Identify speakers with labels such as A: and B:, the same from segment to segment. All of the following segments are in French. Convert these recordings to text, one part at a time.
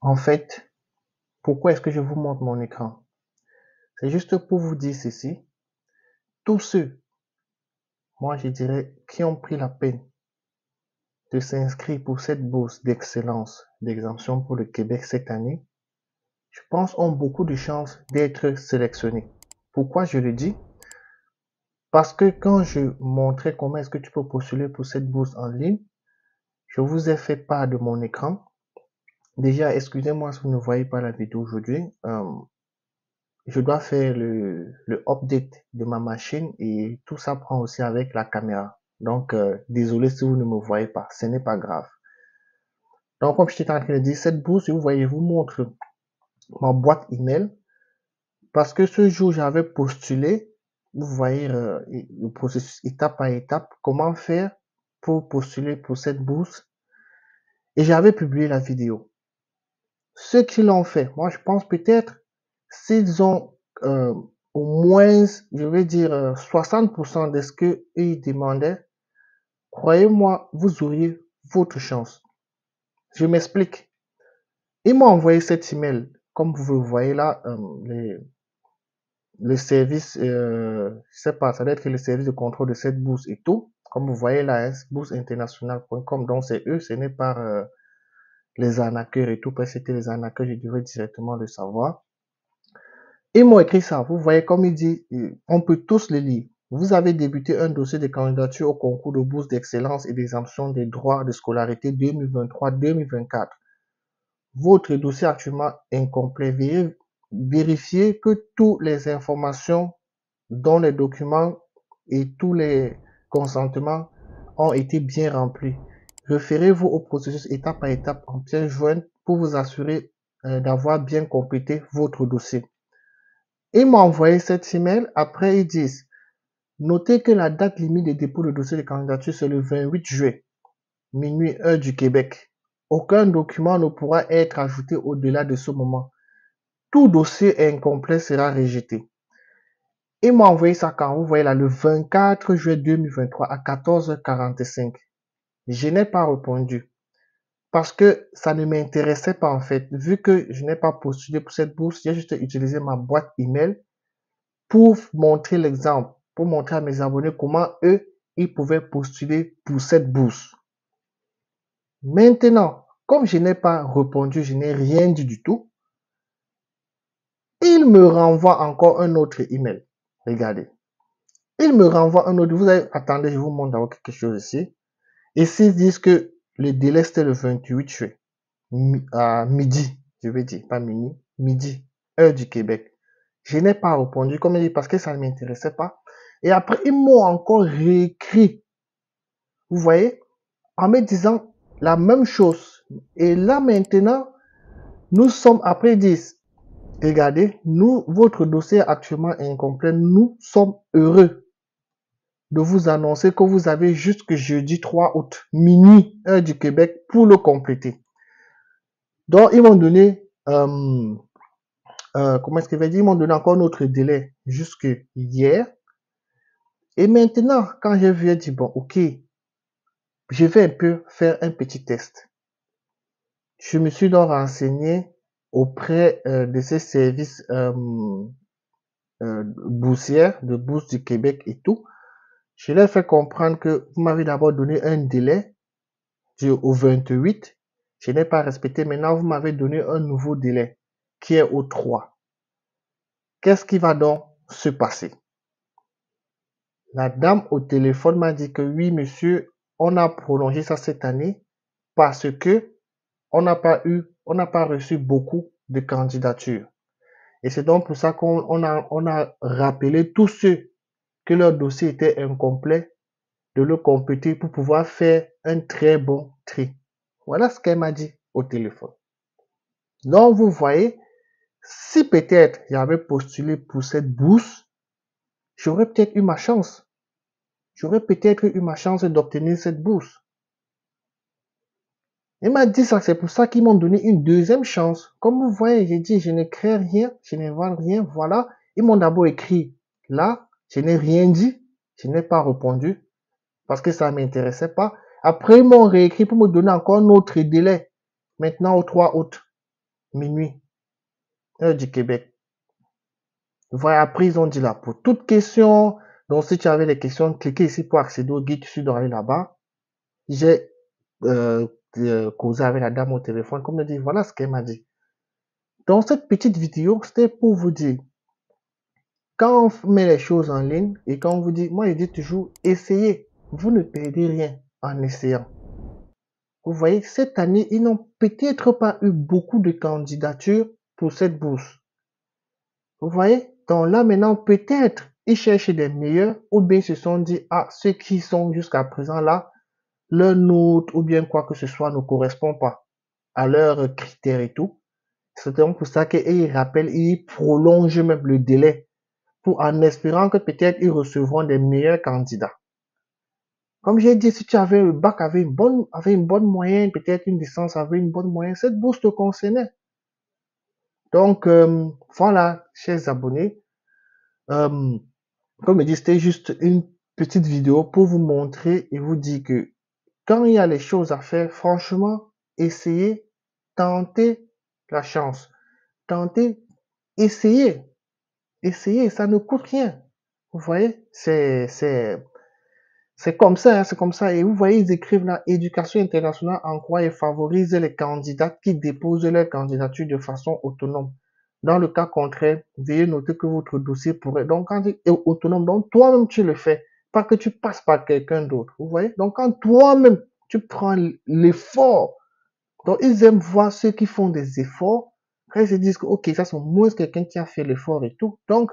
A: En fait, pourquoi est-ce que je vous montre mon écran? C'est juste pour vous dire ceci. Tous ceux, moi je dirais, qui ont pris la peine de s'inscrire pour cette bourse d'excellence d'exemption pour le Québec cette année, je pense ont beaucoup de chances d'être sélectionnés. Pourquoi je le dis? Parce que quand je montrais comment est-ce que tu peux postuler pour cette bourse en ligne, je vous ai fait part de mon écran. Déjà, excusez-moi si vous ne voyez pas la vidéo aujourd'hui. Je dois faire le update de ma machine et tout ça prend aussi avec la caméra. Donc, désolé si vous ne me voyez pas, ce n'est pas grave. Donc, comme je t'étais en train de dire, cette bourse, vous voyez, je vous montre ma boîte email parce que ce jour, j'avais postulé. Vous voyez le processus étape par étape, comment faire pour postuler pour cette bourse. Et j'avais publié la vidéo. Ceux qui l'ont fait, moi, je pense peut-être s'ils ont au moins, je vais dire, 60% de ce qu'ils demandaient, croyez-moi, vous auriez votre chance. Je m'explique. Ils m'ont envoyé cet email. Comme vous le voyez là, les services, je sais pas, ça doit être le service de contrôle de cette bourse et tout. Comme vous voyez là, boursinternationale.com, donc c'est eux, ce n'est pas les arnaqueurs et tout, parce que c'était les arnaqueurs, je devrais directement le savoir. Ils m'ont écrit ça. Vous voyez, comme il dit, on peut tous le lire. Vous avez débuté un dossier de candidature au concours de bourse d'excellence et d'exemption des droits de scolarité 2023-2024. Votre dossier actuellement incomplet. Vérifiez que toutes les informations dont les documents et tous les consentements ont été bien remplis. Référez-vous au processus étape par étape en pièce jointe pour vous assurer d'avoir bien complété votre dossier. Ils m'ont envoyé cet email. Après, ils disent, notez que la date limite de dépôt de dossier de candidature, c'est le 28 juin, minuit heure du Québec. Aucun document ne pourra être ajouté au-delà de ce moment. Tout dossier incomplet sera rejeté. Ils m'ont envoyé ça quand vous voyez là, le 24 juillet 2023 à 14h45. Je n'ai pas répondu parce que ça ne m'intéressait pas en fait. Vu que je n'ai pas postulé pour cette bourse, j'ai juste utilisé ma boîte email pour montrer l'exemple, pour montrer à mes abonnés comment eux, ils pouvaient postuler pour cette bourse. Maintenant, comme je n'ai pas répondu, je n'ai rien dit du tout, il me renvoie encore un autre email. Regardez. Il me renvoie un autre. Vous avez, attendez, je vous montre d'abord quelque chose ici. Ici, ils disent que le délai c'était le 28 juin, à midi, je vais dire, pas minuit, midi, heure du Québec. Je n'ai pas répondu, comme il dit, parce que ça ne m'intéressait pas. Et après, ils m'ont encore réécrit, vous voyez, en me disant la même chose. Et là, maintenant, nous sommes, après, ils disent, regardez, nous, votre dossier est actuellement incomplet. Nous sommes heureux de vous annoncer que vous avez jusque jeudi 3 août, minuit, heure du Québec, pour le compléter. Donc, ils m'ont donné, comment est-ce qu'il va dire, ils m'ont donné encore notre délai jusque hier. Et maintenant, quand j'ai vu, j'ai dit, bon, ok, je vais un peu faire un petit test. Je me suis donc renseigné auprès de ces services boursières, de Bourse du Québec et tout. Je leur ai fait comprendre que vous m'avez d'abord donné un délai au 28. Je n'ai pas respecté. Maintenant, vous m'avez donné un nouveau délai qui est au 3. Qu'est-ce qui va donc se passer? La dame au téléphone m'a dit que oui, monsieur, on a prolongé ça cette année parce que on n'a pas reçu beaucoup de candidatures. Et c'est donc pour ça qu'on a rappelé tous ceux que leur dossier était incomplet de le compléter pour pouvoir faire un très bon tri. Voilà ce qu'elle m'a dit au téléphone. Donc, vous voyez, si peut-être j'avais postulé pour cette bourse, j'aurais peut-être eu ma chance. J'aurais peut-être eu ma chance d'obtenir cette bourse. Il m'a dit ça, c'est pour ça qu'ils m'ont donné une deuxième chance. Comme vous voyez, j'ai dit, je ne crée rien, je n'invente rien, voilà. Ils m'ont d'abord écrit là, je n'ai rien dit, je n'ai pas répondu parce que ça ne m'intéressait pas. Après, ils m'ont réécrit pour me donner encore un autre délai, maintenant au 3 août. minuit, heure du Québec. Voilà, après, ils ont dit là, pour toute question, donc si tu avais des questions, cliquez ici pour accéder au guide, je suis allé là-bas. J'ai causé avec la dame au téléphone, comme elle dit, voilà ce qu'elle m'a dit. Dans cette petite vidéo, c'était pour vous dire, quand on met les choses en ligne et quand on vous dit, moi je dis toujours, essayez, vous ne perdez rien en essayant. Vous voyez, cette année, ils n'ont peut-être pas eu beaucoup de candidatures pour cette bourse. Vous voyez, donc là maintenant, peut-être, ils cherchent des meilleurs ou bien ils se sont dit, ah, ceux qui sont jusqu'à présent là, leur note ou bien quoi que ce soit ne correspond pas à leurs critères et tout. C'est donc pour ça qu'ils rappellent, ils prolongent même le délai pour en espérant que peut-être ils recevront des meilleurs candidats. Comme j'ai dit, si tu avais le bac avait une bonne moyenne, peut-être une licence avait une bonne moyenne, cette bourse te concernait. Donc, voilà, chers abonnés, comme je dis, c'était juste une petite vidéo pour vous montrer et vous dire que quand il y a les choses à faire, franchement, essayez, tentez la chance. Tentez, essayez, ça ne coûte rien. Vous voyez, c'est comme ça, hein, c'est comme ça. Et vous voyez, ils écrivent là, éducation internationale en quoi elle favorise les candidats qui déposent leur candidature de façon autonome. Dans le cas contraire, veuillez noter que votre dossier pourrait, donc quand il est autonome, donc toi-même tu le fais, pas que tu passes par quelqu'un d'autre. Vous voyez? Donc quand toi-même tu prends l'effort, donc ils aiment voir ceux qui font des efforts. Après, ils se disent que, ok, ça c'est au moins quelqu'un qui a fait l'effort et tout. Donc,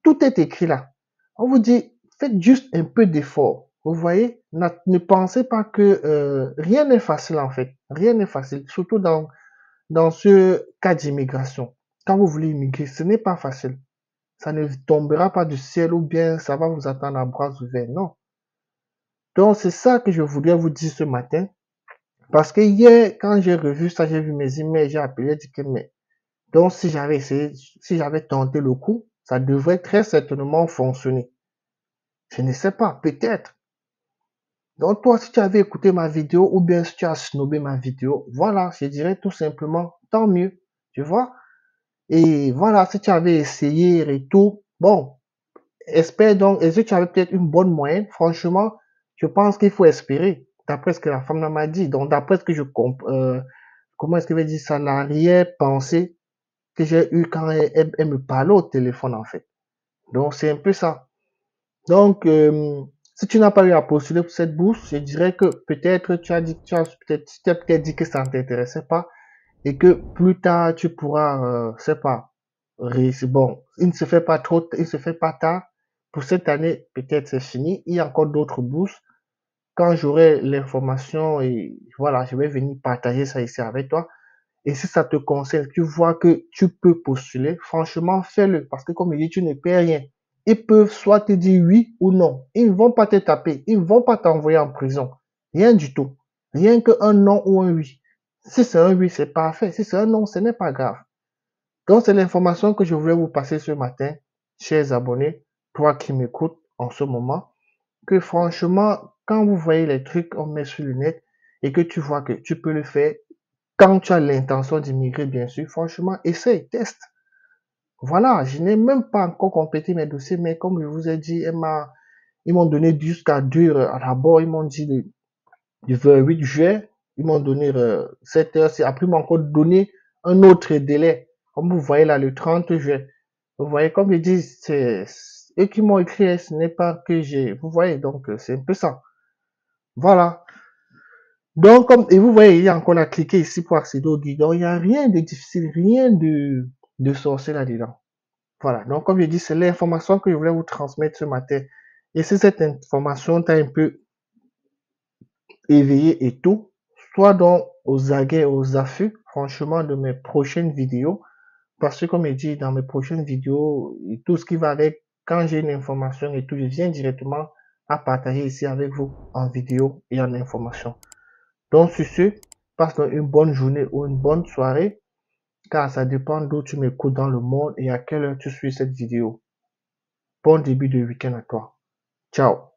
A: tout est écrit là. On vous dit, faites juste un peu d'effort. Vous voyez, ne pensez pas que rien n'est facile en fait. Rien n'est facile, surtout dans ce cas d'immigration. Quand vous voulez immigrer, ce n'est pas facile. Ça ne tombera pas du ciel ou bien ça va vous attendre à bras ouverts. Non. Donc, c'est ça que je voudrais vous dire ce matin. Parce que hier, quand j'ai revu ça, j'ai vu mes emails, j'ai appelé, j'ai dit que mais donc si j'avais essayé, si j'avais tenté le coup, ça devrait très certainement fonctionner. Je ne sais pas, peut-être. Donc toi, si tu avais écouté ma vidéo ou bien si tu as snobé ma vidéo, voilà, je dirais tout simplement, tant mieux, tu vois. Et voilà, si tu avais essayé et tout, bon, espère donc, et si tu avais peut-être une bonne moyenne, franchement, je pense qu'il faut espérer, d'après ce que la femme m'a dit. Donc d'après ce que je comprends, comment est-ce que je vais dire ça, l'arrière-pensée que j'ai eu quand elle me parlait au téléphone en fait. Donc c'est un peu ça. Donc, si tu n'as pas eu à postuler pour cette bourse, je dirais que peut-être tu as peut-être dit que ça ne t'intéressait pas et que plus tard tu pourras, je sais pas, réussir. Bon, il ne se fait pas tard. Pour cette année, peut-être c'est fini. Il y a encore d'autres bourses. Quand j'aurai l'information et voilà, je vais venir partager ça ici avec toi. Et si ça te concerne, tu vois que tu peux postuler, franchement, fais-le. Parce que comme je dis, tu ne perds rien. Ils peuvent soit te dire oui ou non. Ils ne vont pas te taper. Ils ne vont pas t'envoyer en prison. Rien du tout. Rien qu'un non ou un oui. Si c'est un oui, c'est parfait. Si c'est un non, ce n'est pas grave. Donc, c'est l'information que je voulais vous passer ce matin, chers abonnés, toi qui m'écoutes en ce moment, que franchement, quand vous voyez les trucs qu'on met sur le net et que tu vois que tu peux le faire, quand tu as l'intention d'immigrer, bien sûr, franchement, essaye, teste. Voilà, je n'ai même pas encore complété mes dossiers, mais comme je vous ai dit, ils m'ont donné jusqu'à 2 heures. À d'abord, ils m'ont dit du 28 juin, ils m'ont donné 7 heures. Après, ils m'ont encore donné un autre délai. Comme vous voyez là, le 30 juin. Vous voyez, comme je dis, c'est eux qui m'ont écrit, ce n'est pas que j'ai. Vous voyez, donc c'est un peu ça. Voilà. Donc, et vous voyez, il y a encore à cliquer ici pour accéder au guide. Donc, il n'y a rien de difficile, rien de sorcier là-dedans. Voilà. Donc, comme je dis, c'est l'information que je voulais vous transmettre ce matin. Et si cette information t'a un peu éveillé et tout, sois donc aux aguets, aux affûts, franchement, de mes prochaines vidéos. Parce que, comme je dis, dans mes prochaines vidéos, tout ce qui va avec, quand j'ai une information et tout, je viens directement à partager ici avec vous en vidéo et en information. Donc, sur ce, passe donc une bonne journée ou une bonne soirée, car ça dépend d'où tu m'écoutes dans le monde et à quelle heure tu suis cette vidéo. Bon début de week-end à toi. Ciao.